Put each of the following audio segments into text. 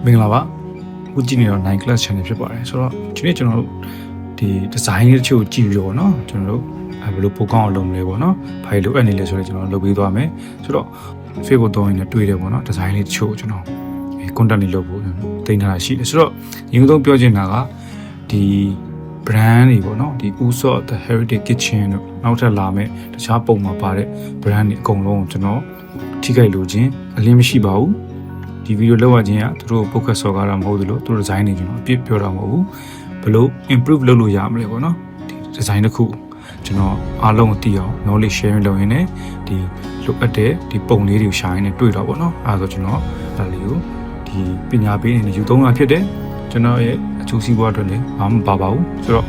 မင်္ဂလာပါအခုကြည့်နေတော့9 class channel ဖြစ်ပါတယ်ဆိုတော့ဒီနေ့ကျွန်တော်တို့ဒီ design လေးတချို့ကြည့်ပြီးတော့เนาะကျွန်တော်တို့ဘယ်လိုပိုကောင်းအောင်လုပ်မလဲပေါ့เนาะဘာလို့လိုအပ်နေလဲဆိုတော့ကျွန်တော်လုပ်ပေးသွားမယ်ဆိုတော့ Facebook သုံးရင်လည်းတွေ့တယ်ပေါ့เนาะ design လေးတချို့ကျွန်တော်content လေးလုပ်ဖို့တင်ထားတာရှိတယ်ဆိုတော့ညီမတို့ပြောချင်တာကဒီ brand တွေပေါ့เนาะဒီ Usot the Heritage Kitchen တို့နောက်ထပ်လာမဲ့တခြားပုံမှာပါတဲ့ brand တွေအကုန်လုံးကျွန်တော်ထိခိုက်လို့ခြင်းအလင်းမရှိပါဘူးဒီဗီဒီယိုလောက်ရခြင်းကသူတို့ focus ဆော်ကားတာမဟုတ်ဘူးလို့သူတို့ design တွေကျွန်တော်အပြည့်ပြောတာမဟုတ်ဘူးဘယ်လို improve လုပ်လို့ရမလဲပေါ့နော်ဒီ design တစ်ခုကျွန်တော်အားလုံးသိအောင် knowledge sharing လုပ်ရင်းနဲ့ဒီလိုအပ်တဲ့ဒီပုံလေးတွေကိုရှာရင်းနဲ့တွေ့တော့ပေါ့နော်အဲဒါဆိုကျွန်တော်ဒါလေးကိုဒီပညာပေးနေတဲ့ယူသုံးတာဖြစ်တယ်ကျွန်တော်ရဲ့အကျိုးစီးပွားအတွက်လည်းဘာမှမပါပါဘူးဆိုတော့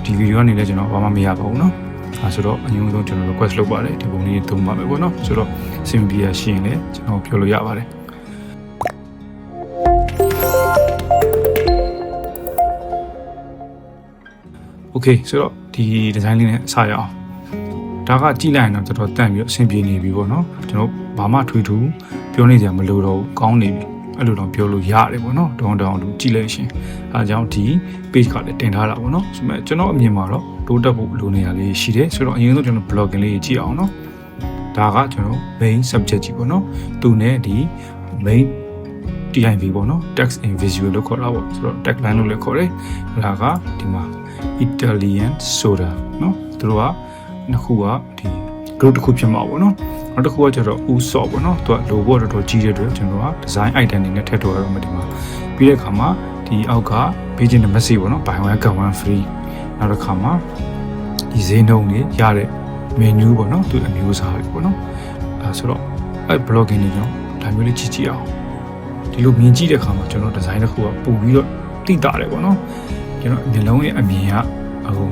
ဒီဗီဒီယိုကနေလည်းကျွန်တော်ဘာမှမရပါဘူးနော်အဲဆိုတော့အရင်ဆုံးကျွန်တော် request လုပ်ပါတယ်ဒီပုံလေးသုံးပါမယ်ပေါ့နော်ဆိုတော့အဆင်ပြေရရှိရင်လည်းကျွန်တော်ပြောလို့ရပါတယ်โอเคဆိုတော့ဒီ design လေးနဲ့စရအောင်ဒါကကြည့်လိုက်ရင်တော့တော်တော်တန့်ပြီးတော့အဆင်ပြေနေပြီပေါ့နော်ကျွန်တော်ဘာမှထွေထူးပြောနေကြမလို့တော့ကောင်းနေပြီအဲ့လိုတော့ပြောလို့ရတယ်ပေါ့နော်တောင်းလို့ကြည့်လိုက်ရှင်အဲအကြောင်းဒီ page ကလည်းတင်ထားတာပေါ့နော်ဆိုမဲ့ကျွန်တော်အမြင်မှာတော့တိုးတက်ဖို့လိုနေရလေးရှိတယ်ဆိုတော့အရင်ဆုံးကျွန်တော် blogging လေးကြည့်အောင်နော်ဒါကကျွန်တော် main subject ကြီးပေါ့နော်သူနဲ့ဒီ main TIV ပေါ့နော် text in visual လို့ခေါ်တာပေါ့ဆိုတော့ tagline လို့လည်းခေါ်တယ်ဒါကဒီမှာItalian soda เนาะသူတို့ကနှစ်ခုကဒီ group တစ်ခုဖြစ်မှာပေါ့နော်နောက်တစ်ခုကကျတော့ Usot ပေါ့နော်သူက logo တော်တော်ကြီးတဲ့အတွက်ကျွန်တော်က design item တွေနဲ့ထည့်ထားရတော့မှဒီမှာပြီးတဲ့အခါမှာဒီအောက်က page နဲ့ message ပေါ့နော် buy one get one free နောက်တစ်ခါမှာဒီဈေးနှုန်းတွေရတဲ့ menu ပေါ့နော်သူအမျိုးအစားတွေပေါ့နော်အဲဆိုတော့အဲ blogging တွေကျွန်တော်ဒါမျိုးလေးကြည့်အောင်ဒီလိုမြင်ကြည့်တဲ့အခါမှာကျွန်တော် design တစ်ခုကပို့ပြီးတော့တိတာတယ်ပေါ့နော်ကျွန်တော်မျက်လုံးရဲ့အမြင်ကအခု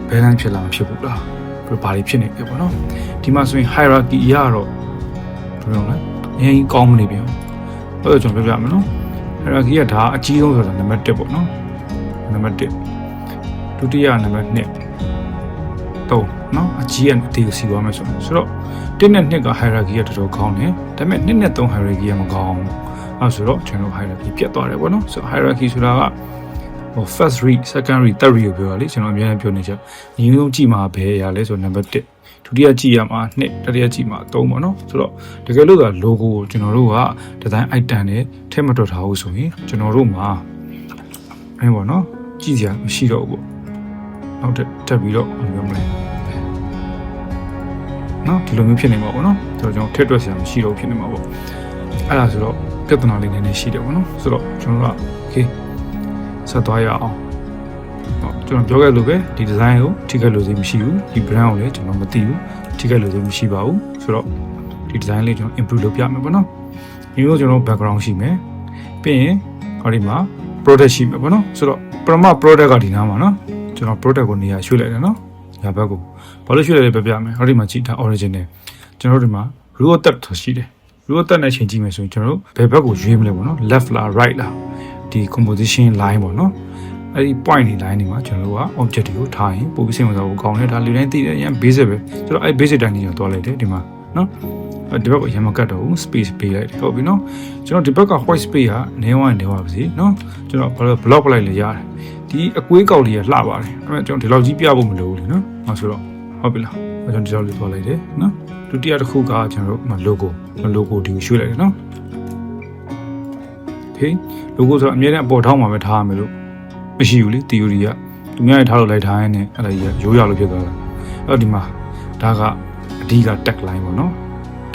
ဘယ်လမ်းဖြစ်လာမှဖြစ်ဘူးလားဘယ်ဘာတွေဖြစ်နေလဲပေါ့နော်ဒီမှာဆိုရင် hierarchy ရတော့ဘယ်လိုလဲအရင်ကောင်းမနေပြန်အဲ့တော့ကျွန်တော်ပြောပြမယ်နော် hierarchy ကဒါအကြီးဆုံးဆိုတာနံပါတ်1ပေါ့နော်နံပါတ်1ဒုတိယနံပါတ်2 3နော်အကြီးကအသေးကိုစီသွားမယ်ဆိုတော့1နဲ့2က hierarchy ကတော်တော်ကောင်းတယ်ဒါပေမဲ့2နဲ့3 hierarchy ကမကောင်းဘူးအဲ့ဆိုတော့ကျွန်တော် hierarchy ပြတ်သွားတယ်ပေါ့နော်ဆိုတော့ hierarchy ဆိုတာကfirst read second read third read ကိုပြောတာလေကျွန်တော်အများကြီးပြောနေကြညီငုံကြည့်မှာဘယ်အရာလဲဆိုနံပါတ်1ဒုတိယကြည့်ရမှာ2တတိယကြည့်မှာ3ပေါ့နော်ဆိုတော့တကယ်လို့က logo ကိုကျွန်တော်တို့က design item နဲ့ထည့်မတွက်ထားဘူးဆိုရင်ကျွန်တော်တို့မှာအဲပေါ့နော်ကြည့်စရာမရှိတော့ဘူးပေါ့နောက်တက်ပြီးတော့ပြောမလဲနော်ဒီလိုမျိုးဖြစ်နေမှာပေါ့နော်ဆိုတော့ကျွန်တော်ထည့်တွက်စရာမရှိတော့ဖြစ်နေမှာပေါ့အဲ့ဒါဆိုတော့ပြဿနာလေးနည်းနည်းရှိတယ်ပေါ့နော်ဆိုတော့ကျွန်တော်က okayဆက်သွားရအောင်ကျွန်တော်ပြောခဲ့လို့ပဲဒီ design ကိုထိခိုက်လို့မရှိဘူးဒီ brand ကိုလည်းကျွန်တော်မသိဘူးထိခိုက်လို့မရှိပါဘူးဆိုတော့ဒီ design လေးကျွန်တော် improve လုပ်ပြမယ်ပေါ့နော်ဒီလိုကျွန်တော် background ရှိမယ်ပြီးရင်ဟောဒီမှာ product ရှိမယ်ပေါ့နော်ဆိုတော့ပထမ product ကဒီနားမှာနော်ကျွန်တော် product ကိုနေရာရွှေ့လိုက်တယ်နော်ညာဘက်ကိုဘာလို့ရွှေ့လိုက်လဲပြပြမယ်ဟောဒီမှာကြည့်ထား original ကျွန်တော်တို့ဒီမှာ row of depth ရှိတယ် row of depth နဲ့ချိန်ကြည့်မယ်ဆိုရင်ကျွန်တော်တို့ဘယ်ဘက်ကိုရွေးမလဲပေါ့နော် left လား right လားဒီ composition line ပေါ့နော်အဲ့ဒီ point တွေ line တွေမှာကျွန်တော်တို့က object တွေကိုထားရင်ပို့ပြီးစိတ်ဝင်စားဖို့ကောင်းတယ်ဒါလူတိုင်းသိတယ်အရင် basic ပဲဆိုတော့အဲ့ basic တိုင်းကြီးကိုတွားလိုက်တယ်ဒီမှာနော်ဒီဘက်ကိုအရင်မကတ်တော့ဘူး space ပေးလိုက်တယ်ဟုတ်ပြီနော်ကျွန်တော်ဒီဘက်က white space ကနေဝိုင်းနေပါစေနော်ကျွန်တော် block လိုက်လေရတယ်ဒီအကွေးကောက်လေးကလှပါတယ်အဲ့မဲ့ကျွန်တော်ဒီလောက်ကြီးပြဖို့မလိုဘူးလေနော်ဟောဆိုတော့ဟုတ်ပြီလားကျွန်တော်ဒီလောက်လေးတွားလိုက်တယ်နော်ဒုတိယတစ်ခုကကျွန်တော်တို့ logo ဒီကိုရွှေ့လိုက်တယ်နော်okay logo ဆိုတော့အမြဲတမ်းအပေါ်ထောင်းမှာပဲထားရမယ်လို့မရှိဘူးလေ theory ကသူများထားလို့လိုက်ထားရင်လည်းအဲ့ဒါကြီးရိုးရလို့ဖြစ်သွားတာအဲ့တော့ဒီမှာဒါကအဓိက tag line ပေါ့နော်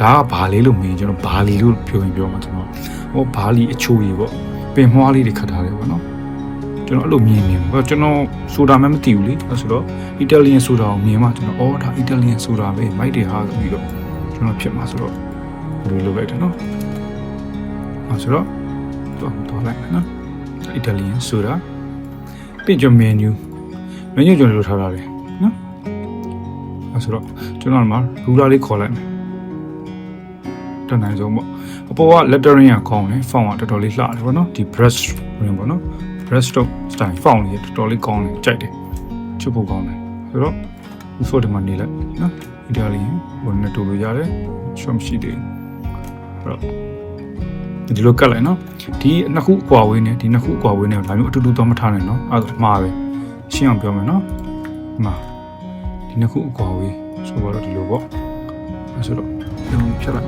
ဒါကဘာလေးလို့မင်းကျွန်တော်ဘာလီလို့ပြောရင်ပြောမှာကျွန်တော်ဟောဘာလီအချိုးကြီးပေါ့ပင်မွှားလေးတွေခတ်ထားတယ်ပေါ့နော်ကျွန်တော်အဲ့လိုမြင်ပေါ့ကျွန်တော်ဆိုတာမှမသိဘူးလေအဲ့ဆိုတော့ Italian ဆိုတာကိုမြင်မှကျွန်တော်ဒါ Italian ဆိုတာပဲမိုက်တွေဟာပြီးတော့ကျွန်တော်ဖြစ်မှာဆိုတော့ဒီလိုလိုက်တယ်နော်အဲ့ဆိုတော့တော့လိုက်နော် Italian ဆိုတာပြင်ကျွန် menu ကျွန်တော်လိုထားတာလေနော်အဲဆိုတော့ကျွန်တော်မှာ ruler လေးခေါ်လိုက်မယ်တနိုင်ဆုံးပေါ့အပေါ်က lettering ကကောင်းတယ် font ကတော်တော်လေးလှတယ်ပေါ့နော်ဒီ brush ဝင်ပေါ့နော် brush stroke style font လေးတော်တော်လေးကောင်းတယ်ကြိုက်တယ်ချစ်ဖို့ကောင်းတယ်ဆိုတော့ Usot ဒီမှာနေလိုက်နော် Italian ဝင်နေတူလို့ရတယ်ရှုံးရှိတယ်အဲ့တော့ ဒီလိုကတ်လိုက်နော်ဒီနှစ်ခုအကွာဝေးနဲ့ဒီနှစ်ခုအကွာဝေးနဲ့ဒါမျိုးအတူတူတော့မထားနဲ့နော်အဲ့ဒါမှားပဲရှင်းအောင်ပြောမယ်နော်ဒီမှာဒီနှစ်ခုအကွာဝေးဆိုတော့ဒီလိုပေါ့အဲ့ဆိုတော့ဖြတ်လိုက်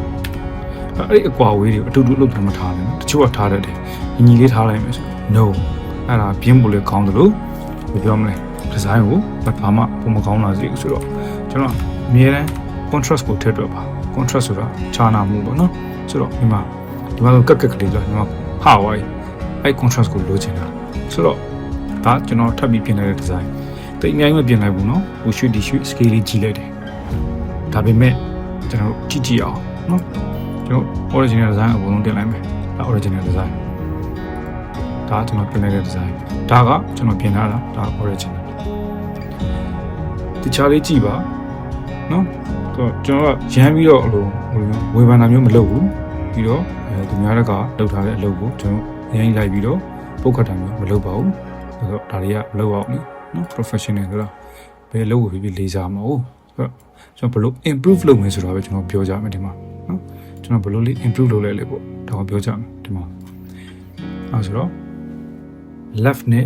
အဲ့ဒီအကွာဝေးတွေကိုအတူတူလုပ်ထားမထားနဲ့နော်တချို့ကထားတတ်တယ်ညီလေးထားလိုက်မယ်ဆို no အဲ့ဒါပြင်းဖို့လေကောင်းတယ်လို့ပြောမလဲဒီဇိုင်းကိုဘာမှပုံမကောင်းလာစေဘူးဆိုတော့ကျွန်တော်အမြဲတမ်း contrast ကိုထည့်တွက်ပါ contrast ဆိုတာခြားနာမှုပေါ့နော်ဆိုတော့ဒီမှာကက်ကလေးဆိုဒီမှာဟာဝိုင်းအဲ့ contrast ကိုလိုချင်တာဆိုတော့ဒါကျွန်တော်ထပ်ပြီးပြင်လိုက်တဲ့ design တိတ်အများကြီးမပြင်လိုက်ဘူးနော်ဟိုရွှေ့ဒီရွှေ့ scale လေးကြီးလိုက်တယ်ဒါပေမဲ့ကျွန်တော်ကြည့်အောင်နော်ကျွန်တော် original design အကုန်လုံးတင်လိုက်မယ်ဒါ original design ဒါကျွန်တော်ပြင်လိုက်တဲ့ design ဒါကကျွန်တော်ပြင်ထားတာဒါ original တခြားလေးကြည့်ပါနော်ကျွန်တော်ကရမ်းပြီးတော့ဝေဖန်တာမျိုးမလုပ်ဘူးပြီးတော့သူများကလောက်ထားတဲ့အလုပ်ကိုကျွန်တော်ရမ်းလိုက်ပြီးတော့ပုတ်ခတ်တာမျိုးမလုပ်ပါဘူးဆိုတော့ဒါတွေကမလုပ်အောင်လေနော် professional ဆိုတော့ဘယ်လုပ်ကိုပြီးလေးစားမဟုတ်ဆိုတော့ကျွန်တော်ဘယ်လို improve လုပ်မယ်ဆိုတာပဲကျွန်တော်ပြောကြမယ်ဒီမှာနော်ကျွန်တော်ဘယ်လိုလေး improve လုပ်လဲလေပေါ့ဒါကိုပြောကြမယ်ဒီမှာအဲဆိုတော့ left နဲ့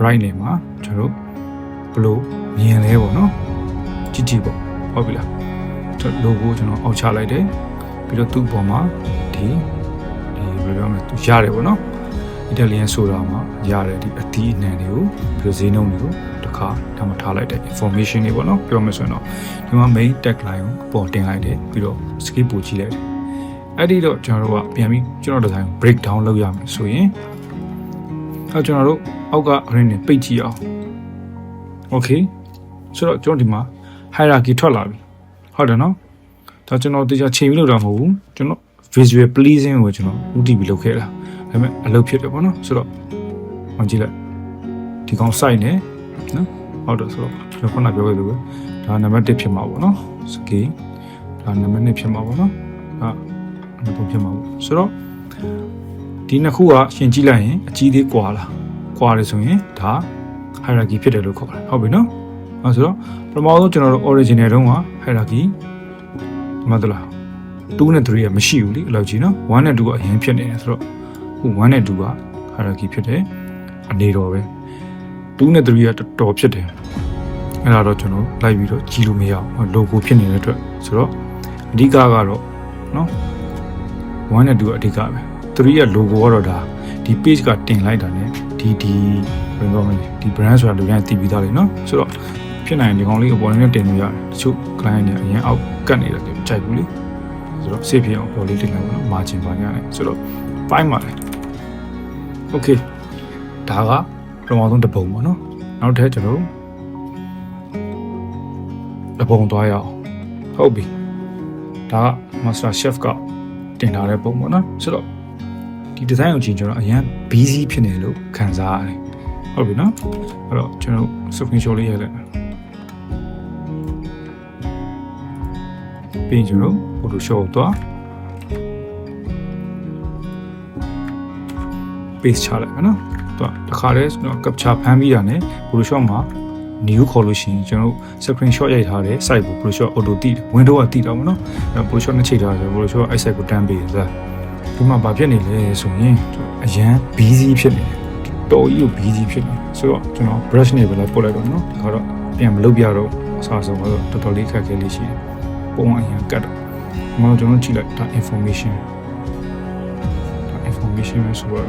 right နဲ့မှာကျွန်တော်ဘယ်လိုမြင်လဲပေါ့နော်ကြည့်ပေါ့ဟုတ်ပြီလားကျွန်တော် logo ကျွန်တော်အောက်ချလိုက်တယ်ပြီးတော့သူ့ပေါ်မှာဒီဘယ်လိုပြောမလဲသူရတယ်ပေါ့နော်အီတလီယန်ဆိုတာမှာရတယ်ဒီအသီးအနှံတွေကိုပြီးတော့ဈေးနှုန်းတွေကိုတစ်ခါဒါမှထားလိုက်တဲ့ information တွေပေါ့နော်ပြောမယ်ဆိုရင်တော့ဒီမှာ main tagline ကိုပေါ်တင်လိုက်တယ်ပြီးတော့ skip ပို့ကြည့်လိုက်တယ်အဲ့ဒီတော့ကျွန်တော်တို့ကပြန်ပြီးကျွန်တော် design break down လုပ်ရမယ်ဆိုရင်အဲ့ကျွန်တော်တို့အောက်က green နဲ့ပိတ်ကြည့်အောင် okay ဆိုတော့ကျွန်တော်ဒီမှာ hierarchy ထွက်လာပြီဟုတ်တယ်နော်ဒါကျွန်တော်တရားချိန်ပြီးလုပ်တာမဟုတ်ဘူးကျွန်တော် visual pleasing ကိုကျွန်တော်ဦးတည်ပြီးလုပ်ခဲ့တာဒါပေမဲ့အလုပ်ဖြစ်တယ်ပေါ့နော်ဆိုတော့မကြည့်လိုက်ဒီကောင် site နဲ့နော်ဟုတ်တယ်ဆိုတော့ကျွန်တော်ခုနပြောခဲ့လို့ပဲဒါနံပါတ်1ဖြစ်မှာပေါ့နော် scale ဒါနံပါတ်2ဖြစ်မှာပေါ့နော်ဒါနံပါတ်3ဖြစ်မှာပေါ့ဆိုတော့ဒီနှစ်ခုကရှင်ကြည့်လိုက်ရင်အကြီးသေးကွာလားကွာတယ်ဆိုရင်ဒါ hierarchy ဖြစ်တယ်လို့ခေါ်တယ်ဟုတ်ပြီနော်အဲဆိုတော့ပထမဆုံးကျွန်တော်တို့ original တုန်းက hierarchy မှတ်သလား2နဲ့3ကမရှိဘူးလေအဲ့လိုကြီးနော်1နဲ့2ကအရင်ဖြစ်နေတယ်ဆိုတော့ဟို1နဲ့2က hierarchy ဖြစ်တယ်အနေတော်ပဲ2နဲ့3ကတော်တော်ဖြစ်တယ်အဲ့ဒါတော့ကျွန်တော်လိုက်ပြီးတော့ကြီးလို့မရအောင် logo ဖြစ်နေတဲ့အတွက်ဆိုတော့အဓိကကတော့နော်1နဲ့2ကအဓိကပဲ3ရဲ့ logo ကတော့ဒါဒီ page ကတင်လိုက်တာ ਨੇ ဒီဘယ်လိုမလဲဒီ brand ဆိုတာလူတိုင်းသိပြီးသားလေနော်ဆိုတော့ဖြစ်နိုင်ဒီကောင်လေးအပေါ်နဲ့တင်လို့ရတယ်တချို့ client တွေအရင်အောက်ကတ်နေတယ်ကြိုက်ဘူးလေဆိုတော့ save ဖြစ်အောင်ပေါ်လေးတင်လိုက်ပါတော့ margin ပါရတယ်ဆိုတော့ပိုင်းပါလေ okay ဒါကပထမဆုံးတစ်ပုံပေါ့နော်နောက်ထပ်ကျွန်တော်တစ်ပုံသွားရအောင်ဟုတ်ပြီဒါက master chef ကတင်ထားတဲ့ပုံပေါ့နော်ဆိုတော့ဒီ design ကိုကြည့်ကျွန်တော်အရင် busy ဖြစ်နေလို့ခံစားရတယ်ဟုတ်ပြီနော်အဲ့တော့ကျွန်တော် screenshot လေးရိုက်လိုက်ပြီးကျွန်တော် Photoshop တော့ paste ချလိုက်ပါနော်တော့တခါတည်းကျွန်တော် capture ဖမ်းပြီးတာ ਨੇ Photoshop မှာ new ခေါ်လို့ရှိရင်ကျွန်တော် screenshot ရိုက်ထားတဲ့ site ကို Photoshop auto တိတယ် window ကတိတာပေါ့နော်အဲ့ Photoshop နဲ့ချိန်ထားတယ် Photoshop အဲ့ site ကိုတန်းပေးတယ်ဆိုတာဒီမှာဘာဖြစ်နေလဲဆိုရင်အရန် busy ဖြစ်နေတယ်တော်ကြီးကို busy ဖြစ်နေဆိုတော့ကျွန်တော် brush နဲ့ပဲလိုက်ပို့လိုက်တော့နော်ဒီကတော့ပြန်မလုပ်ပြတော့အစားဆုံးတော့တော်တော်လေးခက်ခဲလေးရှိတယ်ပုံအရင်ကတ်တော့ဒီမှာကျွန်တော်ကြည့်လိုက်ဒါ information ပဲဆိုတော့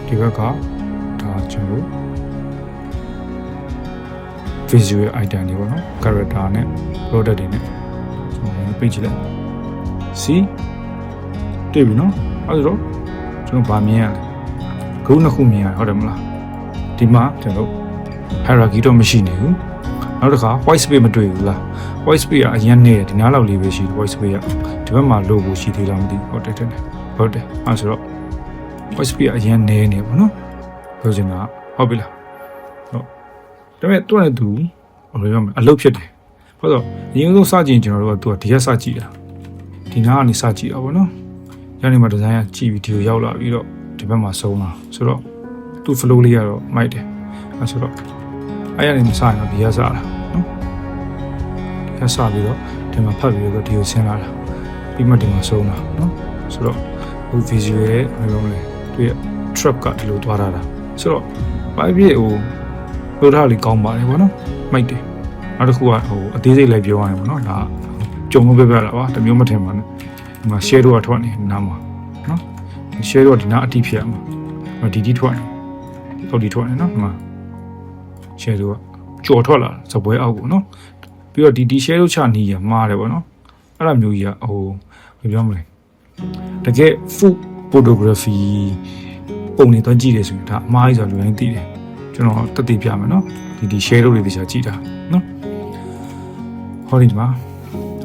ဒီဘက်ကဒါကျွန်တော် visual item တွေပေါ့နော် character နဲ့ product တွေနဲ့ကျွန်တော်ပြကြည့်လိုက် see တွေ့ပြီနော်အဲ့ဒါတော့ကျွန်တော်ဗာမြင်ရလဲခုနှစ်ခုမြင်ရဟုတ်တယ်မလားဒီမှာကျွန်တော် hierarchy တော့မရှိနေဘူးနောက်တစ်ခါ white space မတွေ့ဘူးလား white space ကအရင်နေဒီနားလောက်လေးပဲရှိတယ် white space ကဒီဘက်မှာ logo ရှိသေးလားမသိဘူးဟုတ်တယ်အဲ့ဆိုတော့ white space ကအရင်နေပေါ့နော်ပြောချင်တာဟုတ်ပြီလားဟုတ်ဒါပေမဲ့တွန်းတဲ့သူဘယ်လိုပြောမလဲအလုပ်ဖြစ်တယ်ဟုတ်တော့အရင်ဆုံးစကြည့်ကျွန်တော်တို့ကသူကဒီရက်စကြည့်တာဒီနားကနေစကြည့်တာပေါ့နော်ညနေမှာဒီဇိုင်းကကြည့်ပြီးဒီကိုရောက်လာပြီးတော့ဒီဘက်မှာဆုံးလာဆိုတော့သူ့ flow လေးကတော့မိုက်တယ်အဲဆိုတော့အဲ့ရနေမစရင်တော့ဒီရက်စတာနော်ဒီရက်စပြီးတော့ဒီမှာဖတ်ပြီးတော့ဒီကိုဆင်းလာတာပြီးမှဒီမှာဆုံးလာနော်ဆိုတော့ ဟို visual ရဲ့ဘယ်လိုလဲသူရဲ့ trap ကဒီလိုသွားတာဆိုတော့ဘာဖြစ်ဟိုလို့ထားလေးကောင်းပါတယ်ဗောနော်မိုက်တယ်နောက်တစ်ခုကဟိုအသေးစိတ်လိုက်ပြောရရင်ဗောနော်ဒါကြုံလို့ပြတာပါတမျိုးမထင်ပါနဲ့ဒီမှာ share တော့ထွက်နေနားမှာနော် share တော့ဒီနားအတိဖြစ်ရမှာဒီထွက်နေဟုတ်ဒီထွက်နေနော်ဒီမှာ share တော့ကြော်ထွက်လာစပွဲအောက်ကိုနော်ပြီးတော့ဒီ share တော့ချနီးရမှားတယ်ဗောနော်အဲ့လိုမျိုးကြီးကဟိုဘယ်ပြောမလဲတကယ် food photography ပုံနေတော့ကြည့်တယ်ဆိုရင်ဒါအမှားကြီးဆိုလူတိုင်းသိတယ်ကျွန်တော်တက်တည်ပြမယ်နော်ဒီ share တွေတခြားကြည့်တာနော်ဟောဒီမှာ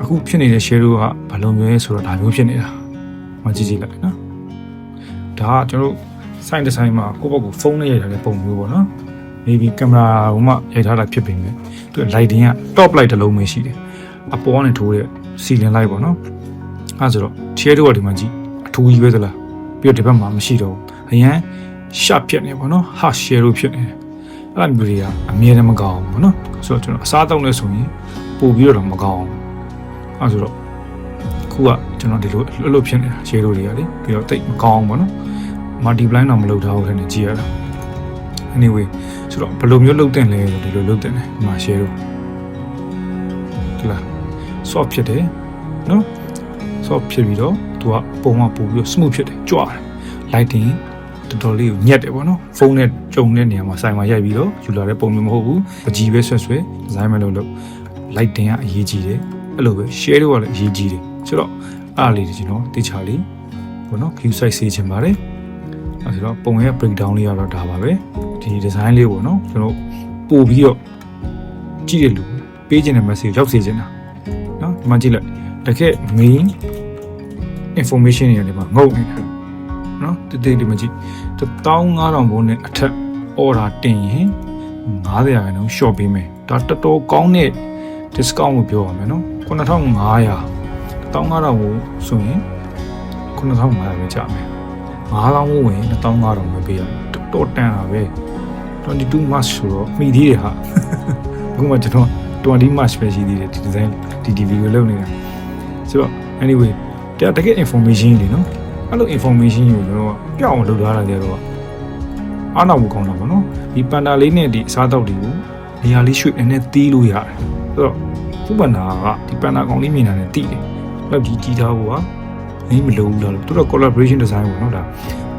အခုဖြစ်နေတဲ့ share ကဘာလို့မျိုးလဲဆိုတော့ဒါမျိုးဖြစ်နေတာမကြည့်ကြည့်လိုက်နော်ဒါကကျွန်တော် site design မှာကိုယ့်ဘက်ကိုဖုန်းနဲ့ရိုက်ထားတဲ့ပုံမျိုးပေါ့နော် maybe ကင်မရာဟိုမှရိုက်ထားတာဖြစ်ပေမဲ့သူ lighting က top light တစ်လုံးပဲရှိတယ်အပေါ်ကနေထိုးတဲ့ ceiling light ပေါ့နော်အဲဆိုတော့ share တွေကဒီမှာကြည့်အထူးကြီးပဲသလားပြီးတော့ဒီဘက်မှာမရှိတော့ဘူးအရန်ရှပ်ဖြစ်နေပေါ့နော် hard share လို့ဖြစ်နေတယ်အဲ့လိုမျိုးတွေကအမြဲတမ်းမကောင်းဘူးပေါ့နော်ဆိုတော့ကျွန်တော်အစားတောက်နေဆိုရင်ပို့ပြီးတော့မကောင်းဘူးအဲဆိုတော့ခုကကျွန်တော်ဒီလိုလှုပ်ဖြစ်နေတာ share တွေကလေပြီးတော့တိတ်မကောင်းဘူးပေါ့နော် multiply တော့မလုပ်ထားဘူးတဲ့နဲ့ကြည့်ရတာ anyway ဆိုတော့ဘယ်လိုမျိုးလုပ်တင်လဲဆိုဒီလိုလုပ်တင်တယ်ဒီမှာ share တို့ဒီလား soft ဖြစ်တယ်နော် soft ဖြစ်ပြီးတော့သူကပုံမှန်ပို့ပြီးတော့ smooth ဖြစ်တယ်ကြွားတယ် lighting တော်တော်လေးကိုညက်တယ်ပေါ့နော်ဖုန်းနဲ့ကြုံတဲ့နေရာမှာစိုင်မှာရိုက်ပြီးတော့ယူလာတဲ့ပုံမျိုးမဟုတ်ဘူးပကြီးပဲဆွဲဒီဇိုင်းပဲလုပ် lighting ကအရေးကြီးတယ်အဲ့လိုပဲ share တို့ကလည်းအရေးကြီးတယ်ဆိုတော့အားလေးကျွန်တော်တေချာလေးပေါ့နော် view size စေချင်ပါတယ်အဲ့ဆိုတော့ပုံရဲ့ breakdown လေးကတော့ဒါပါပဲဒီ design လေးပေါ့နော်ကျွန်တော်ပို့ပြီးတော့ကြည့်ရလို့ပေးခြင်းတဲ့ message ရောက်စေချင်တာနော်ဒီမှာကြည့်လိုက်တကယ် main information တွေဒီမှာငုတ်နေတာနော်တိတိလေးမကြည့်15000ဘုန်းနဲ့အထက် order တင်ရင်90ရာခိုင်နှုန်း short ပေးမယ်ဒါတော်တော်ကောင်းတဲ့ discount ကိုပြောရမယ်နော်9500 15000ကိုဆိုရင်9500ပဲကြာမယ်9000ကိုဝင်15000ပဲပေးရမယ်တော်တော်တန်တာပဲ22 March ဆိုတော့မိသေးတယ်ဟာအခုမှကျွန်တော်20 March ပဲရှိသေးတယ်ဒီ design ဒီ video လုပ်နေတာဆိုတော့ anyway တကယ် information တွေနော်အဲ့လို information ကိုကျွန်တော်ပြောင်းလုပ်ထားတာကြတော့အားနောက်မကောင်းတော့ဘူးနော်ဒီပန်တာလေးနဲ့ဒီအစားတောက်တွေကိုနေရာလေးရွှေ့နေသီးလို့ရတယ်ဆိုတော့ဥပနာကဒီပန်တာကောင်လေးမြင်တာနဲ့တည်တယ်လောက်ကြီးကြီးထားဖို့ကမင်းမလိုဘူးလားသူတို့ collaboration design ပေါ့နော်ဒါ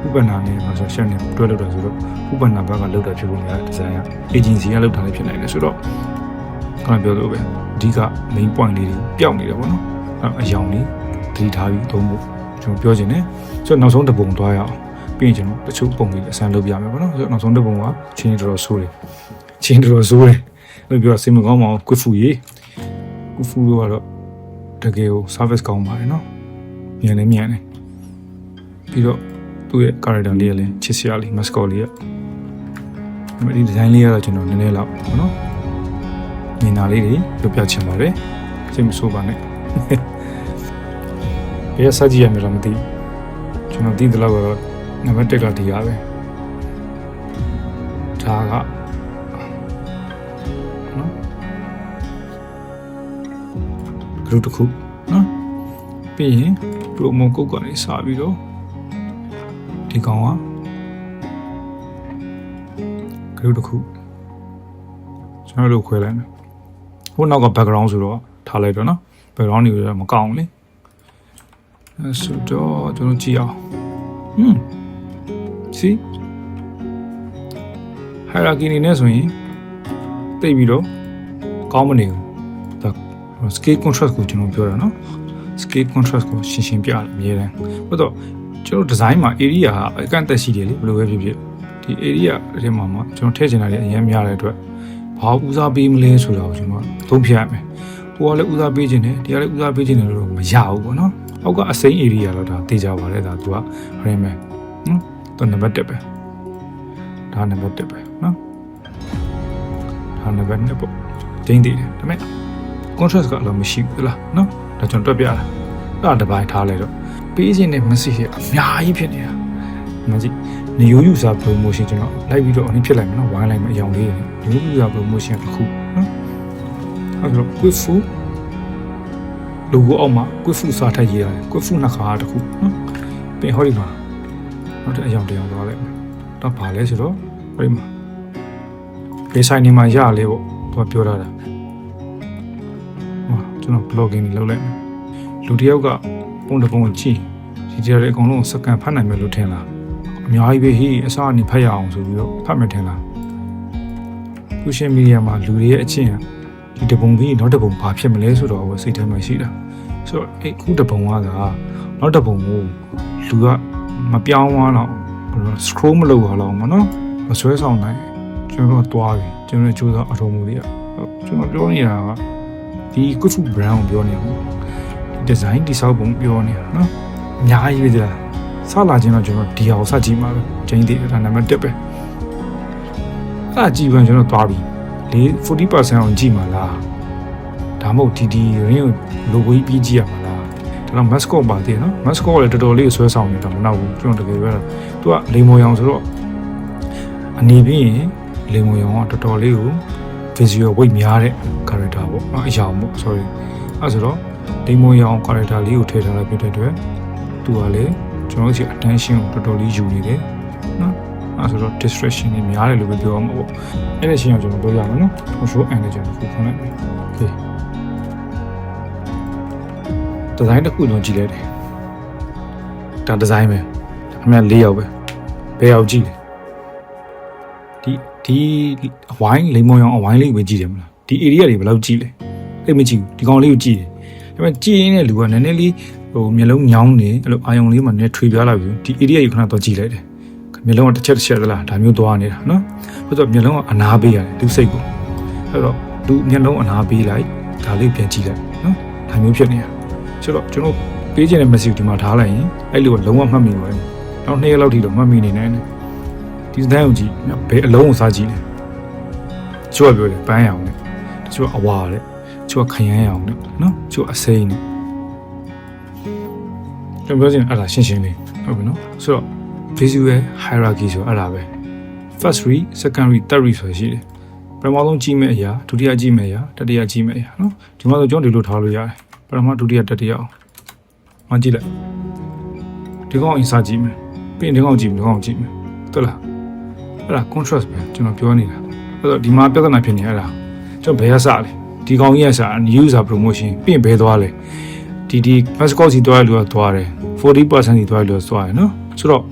ဥပနာနဲ့ construction နဲ့တွဲလုပ်တာဆိုတော့ဥပနာဘက်ကလုပ်တာဖြစ်ဖို့များ design က agency ကလုပ်တာလည်းဖြစ်နိုင်တယ်ဆိုတော့ခဏပြောလို့ပဲအဓိက main point လေးတွေပျောက်နေတယ်ပေါ့နော်အယောင်လေးတတိထားပြီးသုံးဖို့ကျွန်တော်ပြောချင်တယ်ဆိုတော့နောက်ဆုံးတစ်ပုံသွားရအောင်ပြီးရင်ကျွန်တော်တချို့ပုံလေးအစမ်းလုပ်ပြမယ်ပေါ့နော်ဆိုတော့နောက်ဆုံးတစ်ပုံကချင်းတော်တော်ဆိုးတယ်ချင်းတော်တော်ဆိုးတယ်လို့ပြောစိတ်မကောင်းပါဘူးကွတ်ဖူရေးကွတ်ဖူတို့ကတော့တကယ်ကို service ကောင်းပါတယ်နော်မြန်လည်းမြန်တယ်ပြီးတော့သူ့ရဲ့ character လေးလည်းချစ်စရာလေး mascot လေးဒီ design လေးကတော့ကျွန်တော်နည်းနည်းလောက်ပေါ့နော်မြင်တာလေးတွေပြပြချင်ပါတယ်စိတ်မဆိုးပါနဲ့ဘယ်ဆက်ကြည့်ရမလဲမသိကျွန်တော်သိတဲ့လောက်ကတော့နံပါတ်1ကဒီရပဲဒါကနော် group တစ်ခုနော်ပြီးရင် promo code ကနေစပြီးတော့ဒီကောင်က group တစ်ခုကျွန်တော်တို့ခွဲလိုက်မယ်ဟိုနောက်က background ဆိုတော့ထားလိုက်တော့နော် background တွေတော့မကောင်းဘူးလေဆိုတော့ကျွန်တော်ကြည့်အောင်see hierarchy နေနဲ့ဆိုရင်တိတ်ပြီးတော့ကောင်းမနေဘူးဒါ scale contrast ကိုကျွန်တော်ပြောတာနော် scale contrast ကိုရှင်းရှင်းပြတယ်အများတန်းဘာလို့ကျွန်တော် design မှာ area အကန့်အသတ်ရှိတယ်လေဘယ်လိုပဲဖြစ်ဖြစ်ဒီ area ထဲမှာကျွန်တော်ထည့်ချင်တာတွေအများများတဲ့အတွက်ဘာဦးစားပေးမလဲဆိုတာကိုကျွန်တော်သုံးဖြတ်ရမယ်ဟိုကလည်းဦးစားပေးခြင်းတယ်ဒီကလည်းဦးစားပေးခြင်းတယ်လို့မရဘူးပေါ့နော်အောက်ကအစိမ်း area တော့ဒါသိကြပါလေဒါသူက frame ပဲနော်တော့နံပါတ်1ပဲဒါနံပါတ်1ပဲနော်ဒါနံပါတ်2ပေါ့တင်းတည်တယ်ဒါပေမဲ့ contrast ကအလုံးမရှိဘူးလားနော်ဒါကျွန်တော်တွက်ပြတာအဲ့ဒါတစ်ပိုင်းထားလိုက်တော့ပေးခြင်းနဲ့ message အများကြီးဖြစ်နေတာမကြည့်နေယူ user promotion ကျွန်တော်လိုက်ပြီးတော့အရင်ဖြစ်လိုက်မယ်နော်ဝိုင်းလိုက်မယ်အယောင်လေးနေယူ user promotion တစ်ခုနော်အဲ့တော့ quick food logo အောက်မှာ quick food စာထည့်ရေးရတယ် quick food နှစ်ခါတစ်ခုနော် ပင်ဟောဒီမှာနောက်တဲ့အယောင်တရားသွားလိုက်မယ်တော့ဘာလဲဆိုတော့ဟိုမှာဒီဆိုင်နေမှာရလေပေါ့သူပြောတာကျွန်တော် blogging လုပ်လိုက်မယ်လူတစ်ယောက်ကပုံတစ်ပုံကြည့်ဒီတရားတွေအကုန်လုံးစကန်ဖတ်နိုင်မယ်လို့ထင်လားအများကြီးပဲဟိအစားအနေဖတ်ရအောင်ဆိုပြီးတော့ဖတ်မယ်ထင်လားsocial media မှာလူတွေရဲ့အချင်းဒီတပုံပြီးနောက်တပုံဘာဖြစ်မလဲဆိုတော့စိတ်ထဲမှာရှိတာဆိုတော့အခုတပုံကနောက်တပုံကိုလူကမပြောင်းသွားတော့ scroll မလုပ်တော့မနော်မဆွဲဆောင်နိုင်ကျွန်တော်တွားပြီကျွန်တော်ကြိုးစားအထုံးမှုတွေကကျွန်တော်ပြောနေတာကဒီ good food brand ကိုပြောနေတာဒီ design တိဆောက်ပုံပြောနေတာနော်အများကြီးပဲကြာစလာခြင်းတော့ကျွန်တော်ဒီအောင်စကြည့်မှာပဲချိန်တည်းဒါနံပါတ်1ပဲအဲ့ကြည့်ပြန်ကျွန်တော်တွားပြီ40% အောင်ကြည့်မှာလားဒါမှမဟုတ်ဒီရင်းကို logo ပြီးကြည့်ရမှာလားဒါတော့ mascot ပါသေးနော် mascot လည်းတော်တော်လေးဆွဲဆောင်နေတာမနောက်ဘူးကျွန်တော်တကယ်ပဲသူကလိမ်မော်ရောင်ဆိုတော့အနေပြီးရင်လိမ်မော်ရောင်ကတော်တော်လေးကို visual weight များတဲ့ character ပေါ့နော်အရာပေါ့ sorry အဲ့ဆိုတော့လိမ်မော်ရောင် character လေးကိုထည့်ထားလိုက်ဖြစ်တဲ့အတွက်သူကလည်းကျွန်တော်တို့စီ attention ကိုတော်တော်လေးယူနေတယ်နော်အဲ့ဆိုတော့ distraction တွေများတယ်လို့ပဲပြောရမှာပေါ့အဲ့ဒီရှင်းအောင်ကျွန်တော်ပြောပြမယ်နော် show and ကျွန်တော်ခုဖွင့်လိုက်မယ် okay ဒီဇိုင်းတစ်ခုကျွန်တော်ကြည့်လိုက်တယ်ဒါဒီဇိုင်းပဲအမှန်၄ယောက်ပဲဘယ်ယောက်ကြည့်လဲဒီအဝိုင်းလိမ်မော်ရောင်အဝိုင်းလေးပဲကြည့်တယ်မလားဒီ area တွေဘယ်လောက်ကြည့်လဲအဲ့မကြည့်ဘူးဒီကောင်လေးကိုကြည့်တယ်ဒါပေမဲ့ကြည့်ရင်းနဲ့လူကနည်းနည်းလေးဟိုမျက်လုံးညောင်းနေအဲ့လိုအာယုံလေးမှနည်းထွေပြားလာပြီဒီ area ကိုခဏတော့ကြည့်လိုက်တယ်မျက်လုံးကတစ်ချက်သလားဒါမျိုးသွားနေတာနော်ဆိုတော့မျက်လုံးကအနာပေးရတယ်သူစိတ်ကိုအဲ့တော့သူမျက်လုံးအနာပေးလိုက်ဒါလေးပြန်ကြည့်လိုက်နော်ဒါမျိုးဖြစ်နေတာဆိုတော့ကျွန်တော်ပေးခြင်းတဲ့ message ဒီမှာထားလိုက်ရင်အဲ့လိုလုံးဝမှတ်မိပါတယ်နောက်2ရက်လောက်ထိတော့မှတ်မိနေနိုင်တယ်ဒီစတိုင်းကိုကြည့်ဘယ်အလုံးကိုစားကြည့်လဲချို့ကပြောတယ်ပန်းရအောင်နဲ့တချို့အဝါတဲ့ချို့ကခရမ်းရအောင်နဲ့နော်ချို့အစိမ်းနဲ့ကျွန်တော်ပြောချင်အဲ့ဒါရှင်းရှင်းလေးဟုတ်ပြီနော်ဆိုတော့ visual hierarchy ဆိုအဲ့ဒါပဲ first read second read third read ဆိုရှိတယ်ပထမဆုံးကြည့်မဲ့အရာဒုတိယကြည့်မဲ့အရာတတိယကြည့်မဲ့အရာနော်ဒီမှာဆိုကျွန်တော်ဒီလိုထားလို့ရတယ်ပထမဒုတိယတတိယအောင်မှကြည့်လိုက်ဒီကောင်အစားကြည့်မယ်ပြီးရင်ဒီကောင်ကြည့်မယ်ဒီကောင်ကြည့်မယ်ဟုတ်လားအဲ့ဒါ contrast ပဲကျွန်တော်ပြောနေတာအဲ့တော့ဒီမှာပြဿနာဖြစ်နေအဲ့ဒါကျွန်တော်ဘယ်ရစလဲဒီကောင်ကြီးရစ user promotion ပြီးရင်ဘယ်သွားလဲဒီ mascot စီသွားရလို့သွားတယ် 40% စီသွားရလို့သွားရနော်ဆိုတော့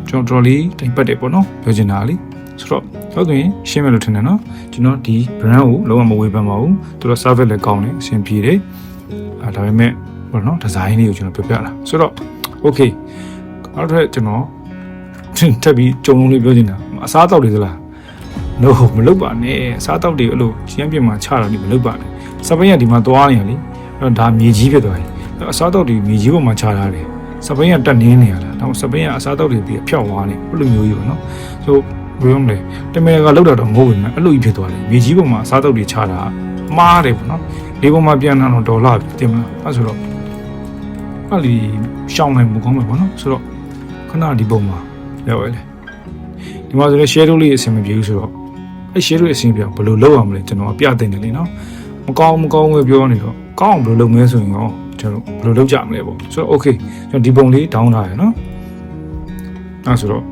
ကျွန်တော်လေးတိမ်ပတ်တယ်ပေါ့နော်ပြောချင်တာလေဆိုတော့ဟုတ်တယ်ရှင်းမယ်လို့ထင်တယ်နော်ကျွန်တော်ဒီ brand ကိုလုံးဝမဝေဖန်ပါဘူးသူတို့ service လည်းကောင်းတယ်အဆင်ပြေတယ်ဒါပေမဲ့ပေါ့နော် design လေးကိုကျွန်တော်ပြောပြတာဆိုတော့ okay နောက်ထပ်ကျွန်တော်ထပ်ပြီးကြုံလုံးလေးပြောချင်တာအစားအသောက်တွေသလား no မလုပ်ပါနဲ့အစားအသောက်တွေအဲ့လိုရှင်းပြမှာချတာဒီမလုပ်ပါနဲ့စပိန်ကဒီမှာသွားနေရလေအဲ့ဒါမြေကြီးဖြစ်သွားပြီအစားအသောက်တွေမြေကြီးပေါ်မှာချထားတယ်စပိန်ကတက်နေနေရလားဒါစပိန်ကအစားအသောက်တွေပြီးအဖြောက်သွားနေဘယ်လိုမျိုးကြီးပေါ့နော်ဆိုဘယ်လိုလဲတမန်ကလောက်တော့မဟုတ်ဘူးနော်အဲ့လိုကြီးဖြစ်သွားတယ်မြေကြီးပေါ်မှာအစားအသောက်တွေချတာမှားတယ်ပေါ့နော်ဒီပေါ်မှာပြန်လာတော့ဒေါ်လာတင်မလားအဲ့ဆိုတော့အဲ့ဒီရှောင်းနိုင်မှုကောင်းမှာပေါ့နော်ဆိုတော့ခဏဒီပုံမှာရောက်ရလေဒီမှာဆိုလည်း share လေးအဆင်မပြေဘူးဆိုတော့အဲ့ share လေးအဆင်ပြေဘယ်လိုလုပ်အောင်မလဲကျွန်တော်ပြသင်တယ်လေနော်မကောင်းပဲပြောနေတော့ကောင်းအောင်ဘယ်လိုလုပ်မလဲဆိုရင်ရောကျွန်တော်ဘယ်လိုလုပ်ကြမလဲပေါ့ဆိုတော့ okay ကျွန်တော်ဒီပုံလေး down ထားရနော်အဲ့ဆိုတော့ဒါ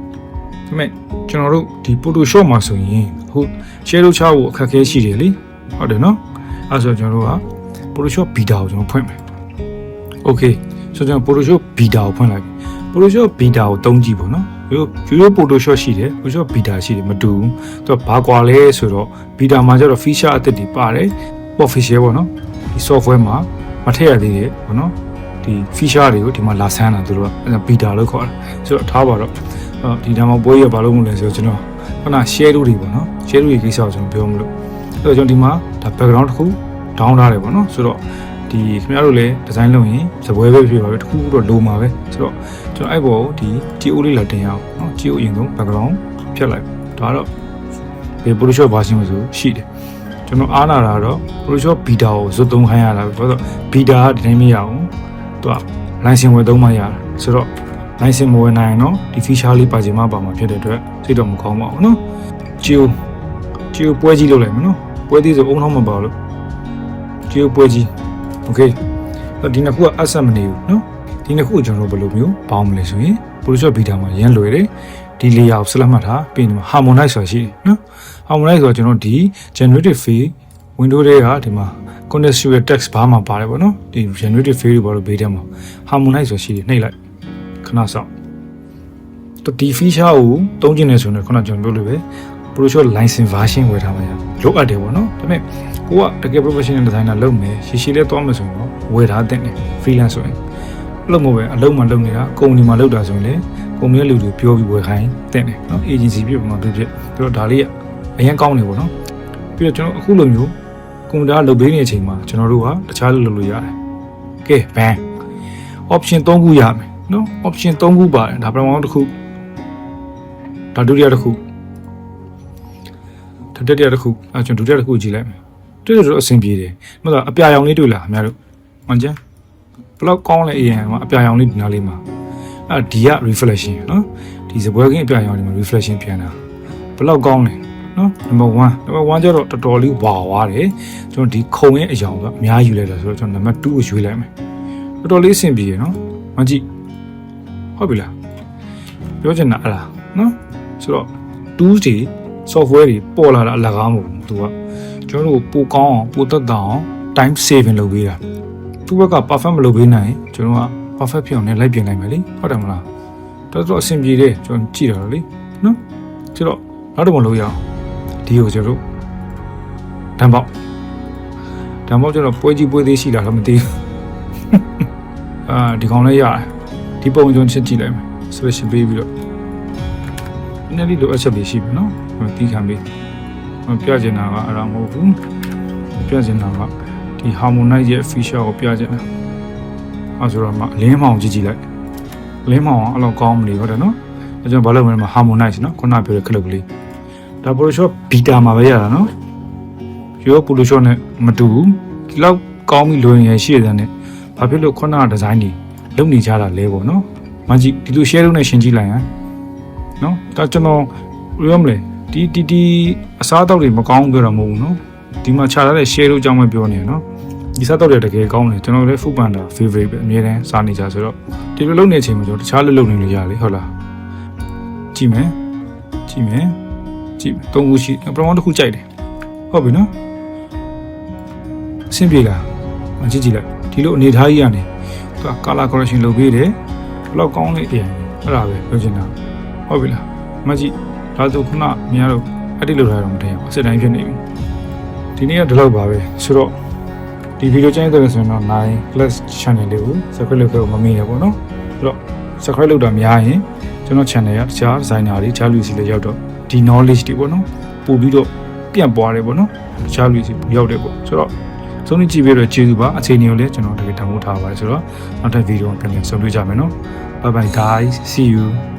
ပေမဲ့ကျွန်တော်တို့ဒီ Photoshop မှာဆိုရင်ဟို share လုပ်ချဖို့အခက်အခဲရှိတယ်လေဟုတ်တယ်နော်အဲ့ဆိုကျွန်တော်တို့က Photoshop Beta ကိုကျွန်တော်ဖွင့်မယ် okay ဆိုတော့ကျွန်တော် Photoshop Beta ကိုဖွင့်လိုက်ပြီ Photoshop Beta ကိုတုံးကြည့်ပေါ့နော်ရိုး Photoshop ရှိတယ် Photoshop Beta ရှိတယ်မတူဘူးသူကဘာကွာလဲဆိုတော့ Beta မှာကျတော့ feature အသစ်တွေပါတယ် official ပေါ့နော်ဒီ software မှာမထည့်ရသေးတယ်ပေါ့နော်ဒီ feature တွေကိုဒီမှာလာဆန်းတာသူတို့က Beta လို့ခေါ်တာဆိုတော့ထားပါတော့ဒီတမှာပွဲရဘာလို့မလဲဆိုတော့ကျွန်တော်ခုန share တွေပေါ့နော် share တွေကိစ္စကိုကျွန်တော်ပြောမလို့အဲ့တော့ကျွန်တော်ဒီမှာဒါ background တစ်ခု down ထားတယ်ပေါ့နော်ဆိုတော့ဒီခင်ဗျားတို့လည်း design လုပ်ရင်စပွဲပဲဖြစ်ပါပဲတစ်ခုတော့လိုမှာပဲဆိုတော့ကျွန်တော်အဲ့ပေါ်ဒီ GO လေးလာတင်ရအောင်เนาะ GO အရင်ဆုံး background ဖြတ်လိုက်ဒါတော့ဒီ Photoshop version ဆိုရှိတယ်ကျွန်တော်အားနာတာတော့ Photoshop Beta ကိုဇွတ်သုံးခိုင်းရတာပဲဆိုတော့ Beta ကဒီတိုင်းမရအောင်သူက license ဝယ်သုံးမှရတာဆိုတော့ license မဝယ်နိုင်ရင်တော့ဒီ feature လေးပါချင်မှပါမှာဖြစ်တဲ့အတွက်စိတ်တော့မကောင်းပါဘူးเนาะ GO ပွဲကြီးလုပ်လိုက်မယ်เนาะပွဲသေးဆိုအုံထောင်းမပါလို့ GO ပွဲကြီး okay ဒီနှစ်ခုက asset မနေဘူးเนาะ ဒီနှစ်ခုကိုကျွန်တော်တို့ဘယ်လိုမျိုးပေါင်းမလဲဆိုရင် Photoshop Beta မှာရန်လွယ်တယ်ဒီ layer ကို select မှတ်ထားပြီးရင် harmonize ဆိုတာရှိတယ်နော် harmonize ဆိုတော့ကျွန်တော်ဒီ generative field window တွေကဒီမှာ contextual text bar မှာပါတယ်ပေါ့နော်ဒီ generative field တွေဘာလို့ Beta မှာ harmonize ဆိုတာရှိတယ်နှိပ်လိုက်ခဏစောင့်ဒီ feature ကိုသုံးကျင်နေဆိုရင်ခုနကျွန်တော်ပြောလို့ပဲ Photoshop license version ဝယ်ထားမှရလိုအပ်တယ်ပေါ့နော်ဒါပေမဲ့ကိုကတကယ် professional designer လုပ်မယ်ရှည်လေးသွားမယ်ဆိုရင်တော့ဝယ်ထားတဲ့ freelance ဆိုရင်လုပ်မဟုတ်ပဲအလုံးမှလုပ်နေတာကုမ္ပဏီမှာလုပ်တာဆိုရင်လေကုမ္ပဏီရဲ့လူတွေပြောပြီးဝယ်ခိုင်းတဲ့တယ်နော် agency ပြပုံမှာဖြစ်ပြီးတော့ဒါလေးကအရင်ကောင်းနေပေါ့နော်ပြီးတော့ကျွန်တော်အခုလိုမျိုးကွန်ပျူတာလုပ်ပေးနေတဲ့အချိန်မှာကျွန်တော်တို့ကတခြားလုပ်လို့ရတယ်ကဲ ban option 3ခုရမယ်နော် option 3ခုပါတယ်ဒါပထမတစ်ခုဒါဒုတိယတစ်ခုတတိယတစ်ခုအဲကျွန်တော်ဒုတိယတစ်ခုကြည့်လိုက်မယ်တွေ့တော့အဆင်ပြေတယ်မဟုတ်လားအပြာရောင်လေးတွေ့လားခင်ဗျားတို့မှန်ကြဘလောက်ကောင်းလဲအရင်ကအပြာရောင်လေးဒီနားလေးမှာဒီက reflection နော်ဒီစပွဲကင်းအပြာရောင်လေးမှာ reflection ပြန်တာဘလောက်ကောင်းလဲနော် number 1ကျတော့တော်တော်လေးဝါသွားတယ်ကျွန်တော်ဒီခုံရဲ့အရောင်ကအများယူလိုက်တာဆိုတော့ကျွန်တော် number 2ကိုရွေးလိုက်မယ်တော်တော်လေးအဆင်ပြေရနော်မကြည့်ဟုတ်ပြီလားပြောချင်တာအဲ့လားနော်ဆိုတော့ tools တွေ software တွေပေါ်လာတာအလကားမဟုတ်ဘူးသူကကျွန်တော်တို့ပိုကောင်းအောင်ပိုသက်သာအောင် time saving လုပ်ပေးတာသူ့ဘက်က perfect မလုပ်ပေးနိုင်ကျွန်တော်က perfect ဖြစ်အောင်လည်းလိုက်ပြင်နိုင်မယ်လေဟုတ်တယ်မလားတော်တော်အဆင်ပြေတယ်ကျွန်တော်ကြည့်တော့လေနော်ဆိုတော့နောက်တော့မလုပ်ရအောင်ဒီကိုကျွန်တော်တို့တန်ပေါက်ကျွန်တော်ပွဲကြီးပွဲသေးရှိလားတော့မသိဘူးဒီကောင်လေးရတယ်ဒီပုံကျွန်တော်ချက်ကြည့်လိုက်မယ် selection ပေးပြီးတော့နည်းနည်းလိုအပ်ချက်လေးရှိပြီနော်တီးခံပေးပြချင်တာကအဲ့ဒါမဟုတ်ဘူးပြချင်တာကဒီ harmonize ရဲ့ feature ကိုပြချင်တာအဲ့ဆိုတော့မှလင်းမောင်ကြည့်လိုက်လင်းမောင်အဲ့လိုကောင်းမလို့ဟုတ်တယ်နော်အဲ့ကျွန်တော်ဘာလို့မလဲမှာ harmonize နော်ခုနပြောတဲ့ခလုတ်ကလေးဒါ Photoshop Beta မှာပဲရတာနော်ရော Photoshop နဲ့မတူဘူးဒီလောက်ကောင်းပြီလို့ရင်ရှိရတယ်နဲ့ဘာဖြစ်လို့ခုနက design တွေလုပ်နေကြတာလဲပေါ့နော်မကြည့်ဒီလို share လုပ်နေရှင်းကြည့်လိုက်ဟမ်နော်ဒါကျွန်တော်ပြောမလဲဒီအစားအသောက်တွေမကောင်းပြောတာမဟုတ်ဘူးနော်ဒီမှာခြာထားတဲ့ share လို့ကြောင်းပဲပြောနေရနော်ဒီစားတော့တကယ်ကောင်းတယ်ကျွန်တော်လည်း food panda favorite ပဲအများတန်းစားနေကြဆိုတော့ဒီလိုလုပ်နေတဲ့အချိန်မှာကျွန်တော်တခြားလုပ်နေလို့ရလေဟုတ်လားကြည့်မယ်သုံးခုရှိပထမတစ်ခုကြိုက်တယ်ဟုတ်ပြီနော်အဆင်ပြေလားကြည့်လိုက်ဒီလိုအနေထားကြီးကနေသူက color correction လုပ်ပေးတယ်ဘယ်လောက်ကောင်းလဲအဲ့ဒါပဲပြောချင်တာဟုတ်ပြီလားမကြည့်ဒါဆိုခုနမြင်ရတော့အဲ့ဒီလိုထားတော့မထင်ဘူးအစစ်တိုင်းဖြစ်နေပြီဒီနေ့ကဒီလောက်ပါပဲဆိုတော့ဒီဗီဒီယိုကြိုက်တဲ့ဆိုရင်တော့ 9+ channel လေးကို subscribe လုပ်ခဲ့ဖို့မမေ့ရပါတော့ဆိုတော့ subscribe လုပ်တာများရင်ကျွန်တော် channel ကတခြား designer တွေတခြားလူစီလည်းရောက်တော့ဒီ knowledge တွေပေါ့နော်ပို့ပြီးတော့ပြန့်ပွားတယ်ပေါ့နော်တခြားလူစီရောက်တယ်ပေါ့ဆိုတော့ဆုံးဖြတ်ကြည့်ပြီးတော့ကျေးဇူးပါအခြေအနေကိုလည်းကျွန်တော်တကယ်တမ်းဖို့ထားပါတယ်ဆိုတော့နောက်ထပ်ဗီဒီယိုပြန်ပြန်ဆုံတွေ့ကြမယ်နော် bye bye guys see you